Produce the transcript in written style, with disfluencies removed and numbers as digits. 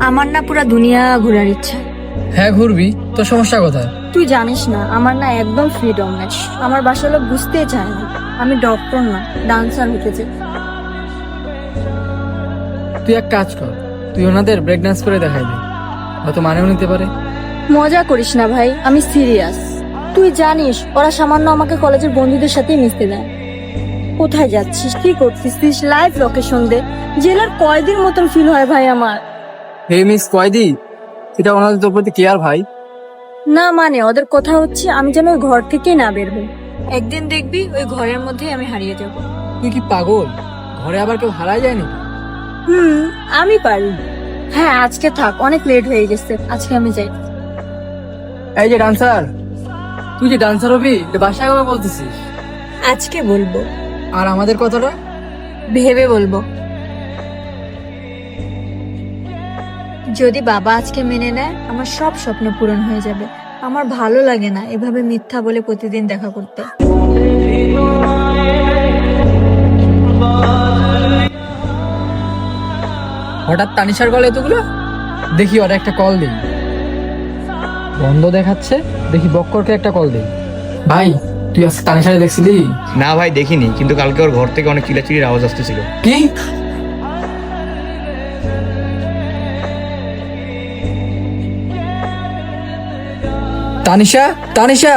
আমার না পুরা দুনিয়া ঘোরার ইচ্ছা। হ্যাঁ ঘুরবি, তোর সমস্যা কোথায়? তুই জানিস না, আমার না একদম ফ্রিডম নেই। আমার বাসার লোক বুঝতেই চায় না আমি ডক্টর না, ডান্সার হতে চাই। তুই এক কাজ কর, তুই ওনাদের ব্রেক ডান্স করে দেখাই দে, হয়তো মানেও নিতে পারে। মজা করিস না ভাই, আমি সিরিয়াস। তুই জানিস ওরা সামান্য আমাকে কলেজের বন্ধুদের সাথেই মিশতে দেয়। কোথায় যাচ্ছিস, কি করছিস, লাইভ লোকেশন দে। জেলার কয়দিন মতন ফিল হয় ভাই আমার। হে মিস কয়দি, এটা ওনাদের তোর প্রতি কেয়ার ভাই। না মানে ওদের কথা হচ্ছে আমি যেন ওই ঘর থেকেই না বের হই। একদিন দেখবি ওই ঘরের মধ্যেই আমি হারিয়ে যাব। তুই কি পাগল? ঘরে আবার কেউ হারায় যায়নি? আমি পারি। হ্যাঁ আজকে থাক, অনেক লেট হয়ে গেছে, আজকে আমি যাই। এই যে ডান্সার, তুই যে ডান্সার হবি এটা বাসায় কবে বলতেছিস? আজকে বলবো। আর আমাদের কথাটা? ভেবে বলবো। যদি বাবা আজকে মেনে নেয় আমার সব স্বপ্ন পূরণ হয়ে যাবে। আমার ভালো লাগে না এভাবে মিথ্যা বলে প্রতিদিন দেখা করতে। হঠাৎ তানিশার কল এতগুলো? দেখি ওরা একটা কল দিই। বন্ধ দেখাচ্ছে, দেখি বক্করকে একটা কল দিই। ভাই তুই আজকে তানিশারে দেখছিলি? না ভাই দেখিনি, কিন্তু কালকে ওর ঘর থেকে অনেক চিল্লাচিল্লির আওয়াজ আসতেছিল। কি? তানিশা, তানিশা!